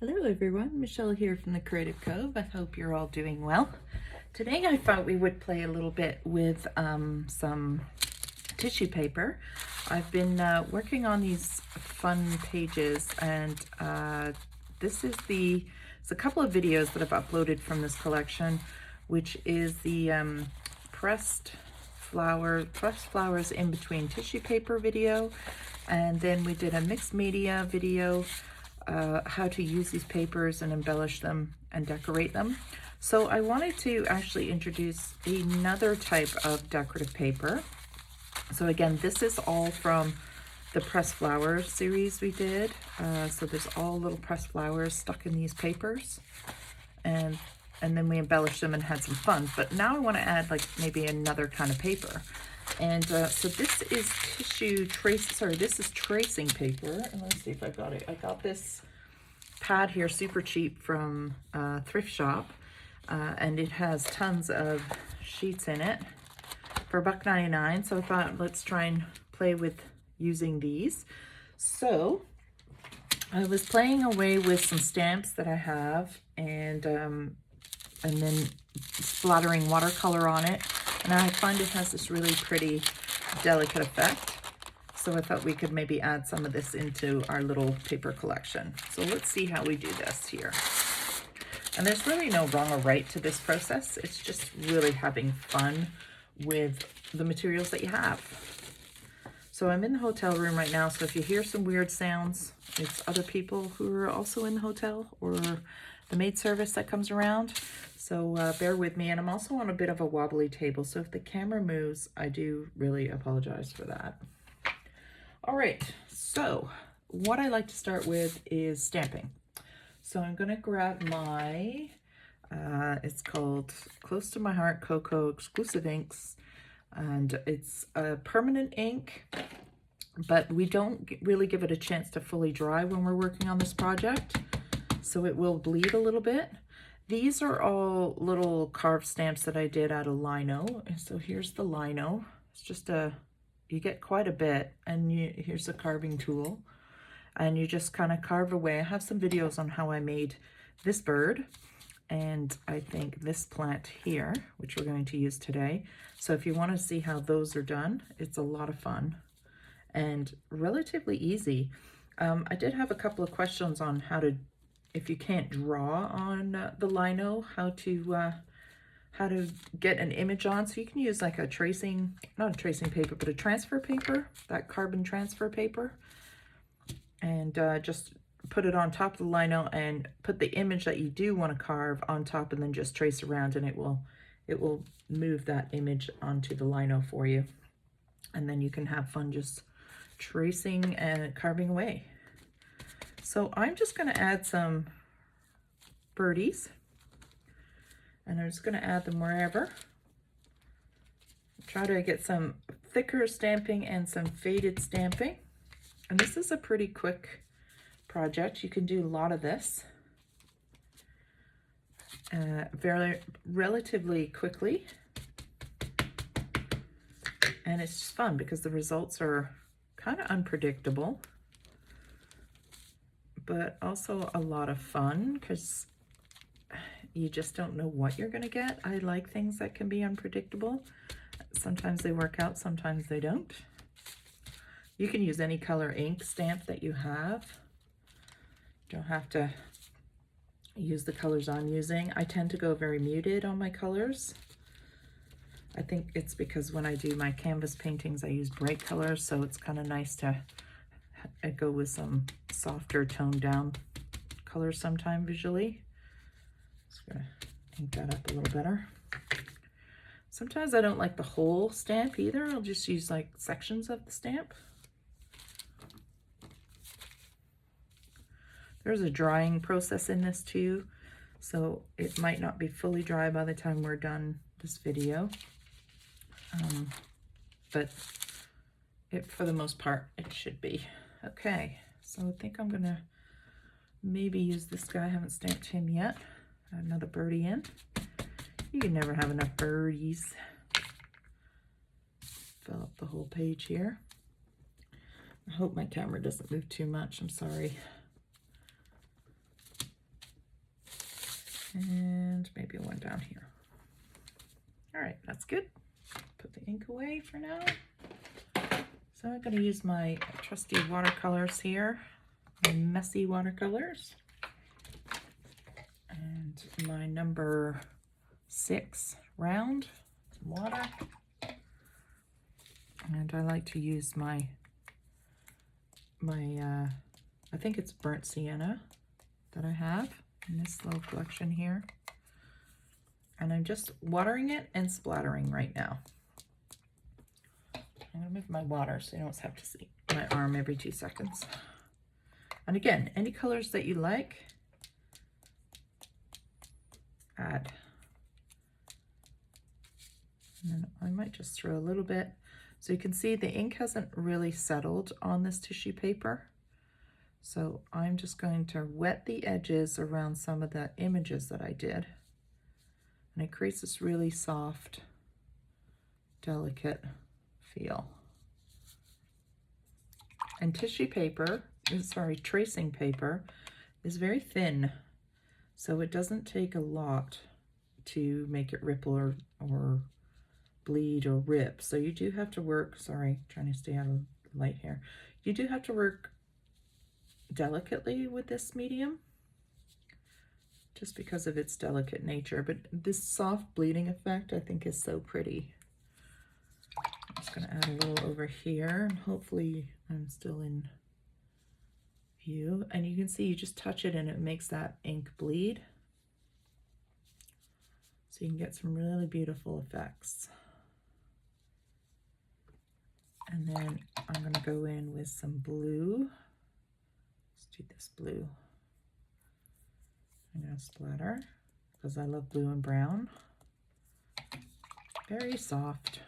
Hello everyone, Michelle here from the Creative Cove. I hope you're all doing well. Today I thought we would play a little bit with some tissue paper. I've been working on these fun pages, and it's a couple of videos that I've uploaded from this collection, which is the pressed flowers in between tissue paper video, and then we did a mixed media video, how to use these papers and embellish them and decorate them. So I wanted to actually introduce another type of decorative paper. So again, this is all from the pressed flowers series we did. So there's all little pressed flowers stuck in these papers, and then we embellished them and had some fun. But now I want to add like maybe another kind of paper. And so this is this is tracing paper. And let's see if I got it. I got this pad here, super cheap, from thrift shop. And it has tons of sheets in it for $1.99. So I thought, let's try and play with using these. So I was playing away with some stamps that I have, and then splattering watercolor on it. And I find it has this really pretty, delicate effect. So I thought we could maybe add some of this into our little paper collection. So let's see how we do this here. And there's really no wrong or right to this process. It's just really having fun with the materials that you have. So I'm in the hotel room right now, so if you hear some weird sounds, it's other people who are also in the hotel, or the maid service that comes around. So bear with me. And I'm also on a bit of a wobbly table, so if the camera moves, I do really apologize for that. All right, so what I like to start with is stamping. So I'm gonna grab my, it's called Close to My Heart Cocoa Exclusive Inks, and it's a permanent ink, but we don't really give it a chance to fully dry when we're working on this project, so it will bleed a little bit. These are all little carved stamps that I did out of lino. And so here's the lino. It's just you get quite a bit, and here's a carving tool, and you just kind of carve away. I have some videos on how I made this bird, and I think this plant here, which we're going to use today. So if you want to see how those are done, it's a lot of fun and relatively easy. I did have a couple of questions on how to, if you can't draw on the lino, how to get an image on. So you can use like a tracing, not a tracing paper, but a transfer paper, that carbon transfer paper, and just put it on top of the lino and put the image that you do want to carve on top, and then just trace around, and it will move that image onto the lino for you. And then you can have fun just tracing and carving away. So I'm just going to add some birdies, and I'm just going to add them wherever. Try to get some thicker stamping and some faded stamping. And this is a pretty quick project. You can do a lot of this relatively quickly. And it's just fun because the results are kind of unpredictable, but also a lot of fun because you just don't know what you're going to get. I like things that can be unpredictable. Sometimes they work out, sometimes they don't. You can use any color ink stamp that you have. You don't have to use the colors I'm using. I tend to go very muted on my colors. I think it's because when I do my canvas paintings, I use bright colors, so it's kind of nice to go with some softer toned down colors sometime visually. Just gonna ink that up a little better. Sometimes I don't like the whole stamp either. I'll just use like sections of the stamp. There's a drying process in this too, so it might not be fully dry by the time we're done this video. But for the most part, it should be. Okay, so I think I'm gonna maybe use this guy. I haven't stamped him yet. Add another birdie in. You can never have enough birdies. Fill up the whole page here. I hope my camera doesn't move too much. I'm sorry. and maybe one down here. All right, that's good. Put the ink away for now. So I'm going to use my trusty watercolors here, my messy watercolors, and my number 6 round, some water. And I like to use my I think it's burnt sienna that I have in this little collection here. And I'm just watering it and splattering right now. I'm gonna move my water so you don't have to see my arm every 2 seconds. And again, any colors that you like, add. And then I might just throw a little bit. So you can see the ink hasn't really settled on this tissue paper. So I'm just going to wet the edges around some of the images that I did. And it creates this really soft, delicate feel. And tissue paper, sorry, tracing paper is very thin. So it doesn't take a lot to make it ripple or bleed or rip. So you do have to work, sorry, trying to stay out of the light here. You do have to work delicately with this medium just because of its delicate nature. But this soft bleeding effect I think is so pretty. I'm just going to add a little over here and hopefully I'm still in view. And you can see you just touch it and it makes that ink bleed. So you can get some really beautiful effects. And then I'm going to go in with some blue. Let's do this blue. I'm going to splatter because I love blue and brown. Very soft.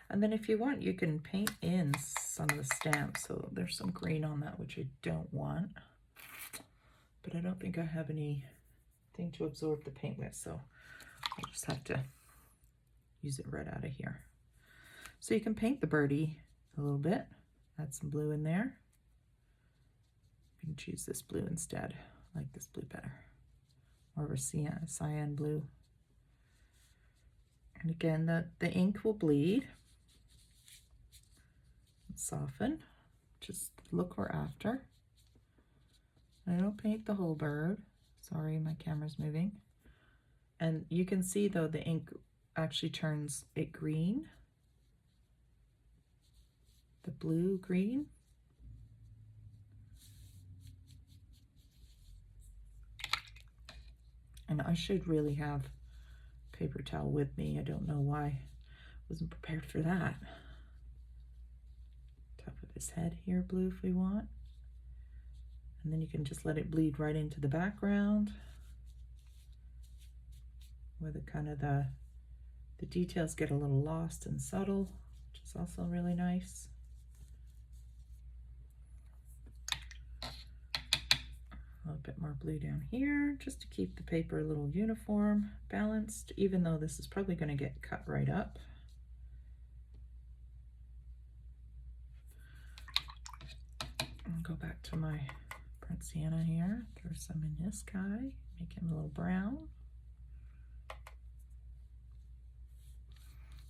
And then if you want, you can paint in some of the stamps. So there's some green on that, which I don't want. But I don't think I have anything to absorb the paint with. So I'll just have to use it right out of here. So you can paint the birdie a little bit, add some blue in there. You can choose this blue instead. I like this blue better. More of a cyan blue. And again, the ink will bleed and soften. Just look or after. I don't paint the whole bird. Sorry, my camera's moving. And you can see though the ink actually turns it green. The blue green. And I should really have paper towel with me. I don't know why I wasn't prepared for that. Top of his head here, blue if we want. And then you can just let it bleed right into the background where the kind of the details get a little lost and subtle, which is also really nice. A little bit more blue down here just to keep the paper a little uniform, balanced, even though this is probably going to get cut right up. I'll go back to my burnt sienna here, throw some in this guy, make him a little brown.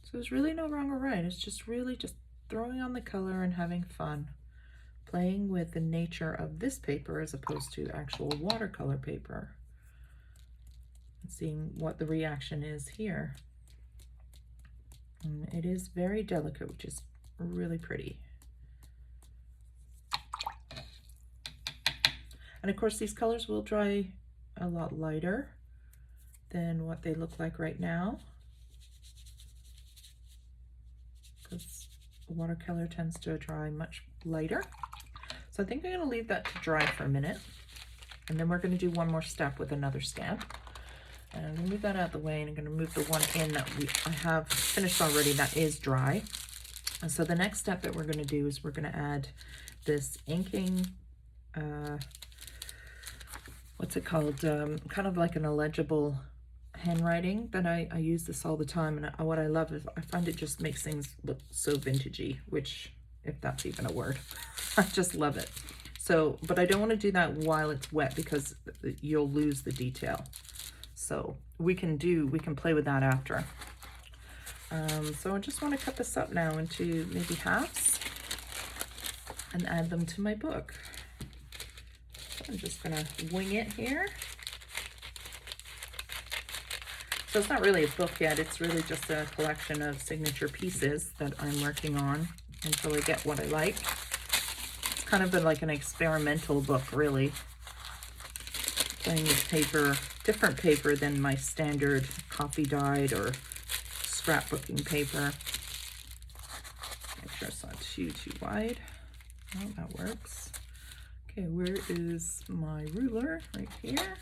So there's really no wrong or right, it's just really just throwing on the color and having fun. Playing with the nature of this paper as opposed to actual watercolor paper. And seeing what the reaction is here. And it is very delicate, which is really pretty. And of course these colors will dry a lot lighter than what they look like right now, because watercolor tends to dry much lighter. So I think I'm going to leave that to dry for a minute, and then we're going to do one more step with another stamp. And I'm going to move that out of the way, and I'm going to move the one in that I have finished already that is dry. And so the next step that we're going to do is we're going to add this inking, what's it called? Kind of like an illegible handwriting that I use this all the time. And what I love is I find it just makes things look so vintagey, which, if that's even a word, I just love it. So, but I don't want to do that while it's wet because you'll lose the detail. So we can play with that after. So I just want to cut this up now into maybe halves and add them to my book. So I'm just gonna wing it here. So it's not really a book yet, it's really just a collection of signature pieces that I'm working on until I get what I like. It's kind of like an experimental book, really. Playing with paper, different paper than my standard coffee dyed or scrapbooking paper. Make sure it's not too wide. Oh, that works. Okay, where is my ruler? Right here.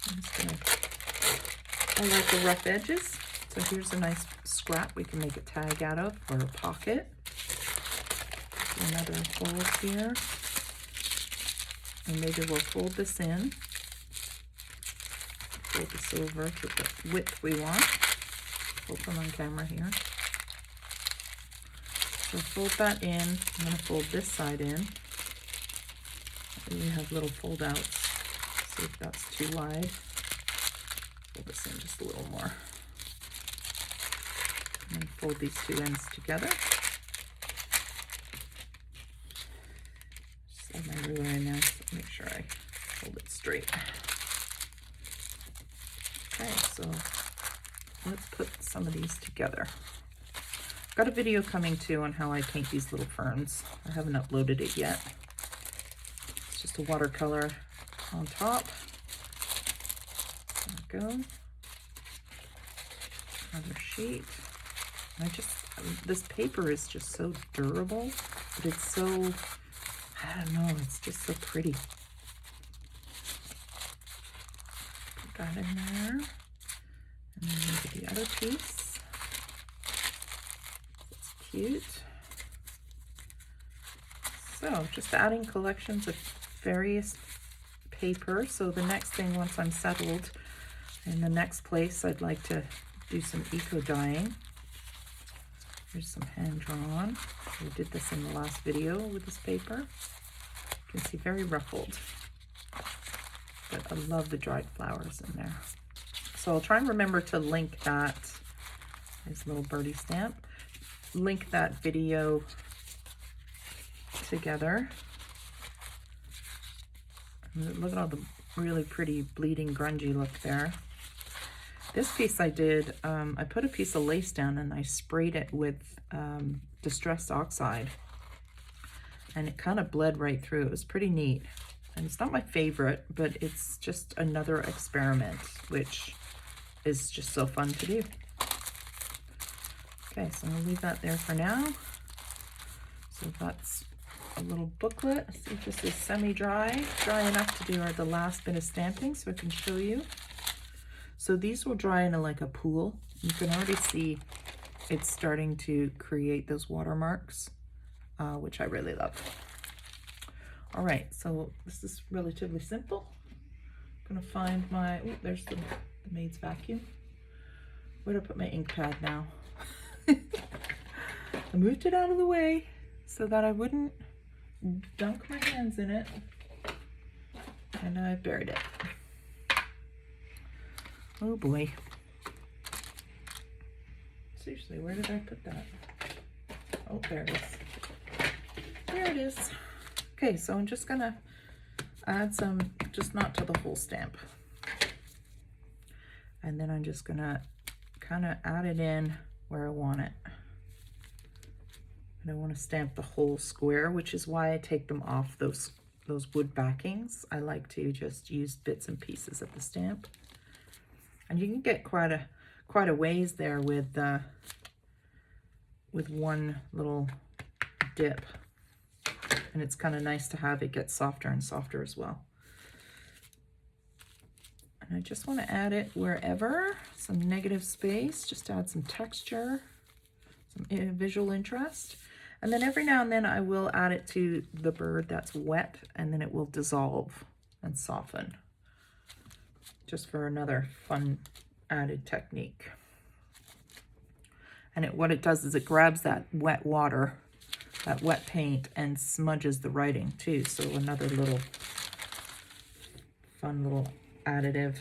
I'm just gonna, I like the rough edges. So here's a nice scrap we can make a tag out of, or a pocket. Another fold here. And maybe we'll fold this in. Fold this over to the width we want. Open on camera here. So fold that in. I'm going to fold this side in. And you have little fold outs. See if that's too wide. Fold this in just a little more. And then fold these two ends together. Just add my ruler in now so make sure I hold it straight. Okay, so let's put some of these together. I've got a video coming too on how I paint these little ferns. I haven't uploaded it yet. It's just a watercolor on top. There we go. Another sheet. This paper is just so durable, but it's so, I don't know, it's just so pretty. Put that in there. And then maybe the other piece. It's cute. So just adding collections of various paper. So the next thing, once I'm settled in the next place, I'd like to do some eco dyeing. Here's some hand drawn. We did this in the last video with this paper. You can see very ruffled, but I love the dried flowers in there. So I'll try and remember to link that. There's a little birdie stamp. Link that video together. Look at all the really pretty bleeding grungy look there. This piece I did, I put a piece of lace down and I sprayed it with distressed oxide. And it kind of bled right through. It was pretty neat. And it's not my favorite, but it's just another experiment, which is just so fun to do. Okay, so I'll leave that there for now. So that's a little booklet. See if this is semi-dry, dry enough to do the last bit of stamping so I can show you. So these will dry in like a pool. You can already see it's starting to create those watermarks, which I really love. All right, so this is relatively simple. I'm gonna find my, oh, there's the maid's vacuum. Where do I put my ink pad now? I moved it out of the way so that I wouldn't dunk my hands in it, and I buried it. Oh boy. Seriously, where did I put that? Oh, there it is. There it is. Okay, so I'm just gonna add some, just not to the whole stamp. And then I'm just gonna kind of add it in where I want it. And I want to stamp the whole square, which is why I take them off those wood backings. I like to just use bits and pieces of the stamp. And you can get quite a ways there with one little dip. And it's kind of nice to have it get softer and softer as well. And I just want to add it wherever, some negative space, just to add some texture, some visual interest. And then every now and then I will add it to the bird that's wet, and then it will dissolve and soften, just for another fun added technique. And what it does is it grabs that wet water that wet paint and smudges the writing too. So another little fun little additive.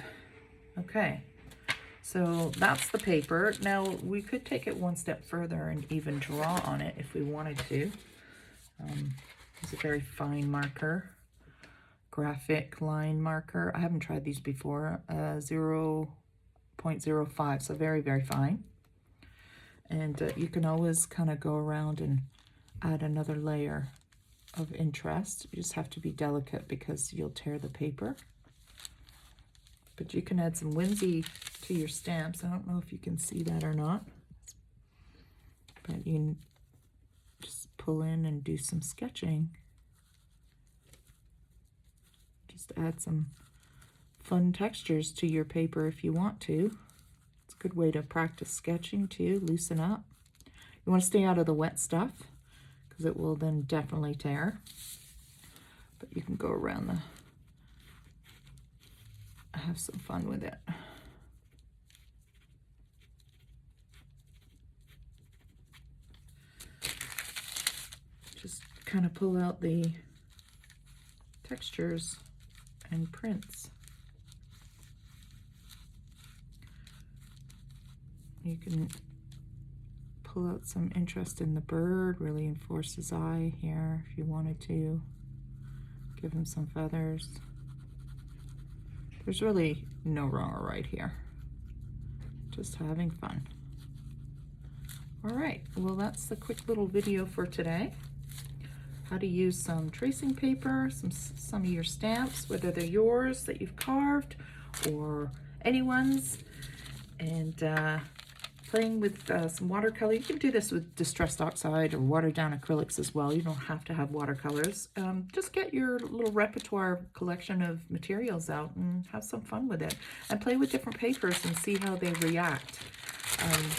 Okay, so that's the paper. Now we could take it one step further and even draw on it if we wanted to. It's a very fine marker, graphic line marker. I haven't tried these before. 0.05, so very, very fine. And you can always kind of go around and add another layer of interest. You just have to be delicate because you'll tear the paper. But you can add some whimsy to your stamps. I don't know if you can see that or not. But you can just pull in and do some sketching. Just add some fun textures to your paper if you want to. It's a good way to practice sketching too, loosen up. You want to stay out of the wet stuff because it will then definitely tear. But you can go around the, have some fun with it. Just kind of pull out the textures and prints. You can pull out some interest in the bird, really enforce his eye here if you wanted to. Give him some feathers. There's really no wrong or right here. Just having fun. All right, well that's the quick little video for today. How to use some tracing paper, some of your stamps, whether they're yours that you've carved or anyone's, and playing with some watercolor. You can do this with distressed oxide or watered down acrylics as well. You don't have to have watercolors. Just get your little repertoire collection of materials out and have some fun with it. And play with different papers and see how they react.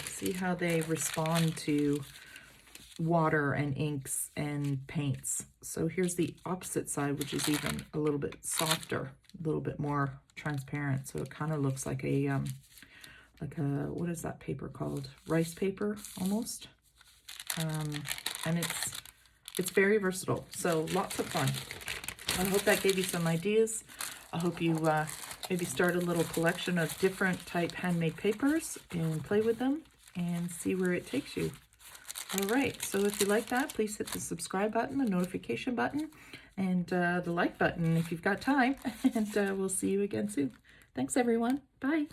See how they respond to water and inks and paints. So here's the opposite side, which is even a little bit softer, a little bit more transparent. So it kind of looks like a what is that paper called? Rice paper almost. And it's very versatile. So lots of fun. I hope that gave you some ideas. I hope you maybe start a little collection of different type handmade papers and play with them and see where it takes you. All right, so if you like that, please hit the subscribe button, the notification button, and the like button if you've got time. And we'll see you again soon. Thanks, everyone. Bye.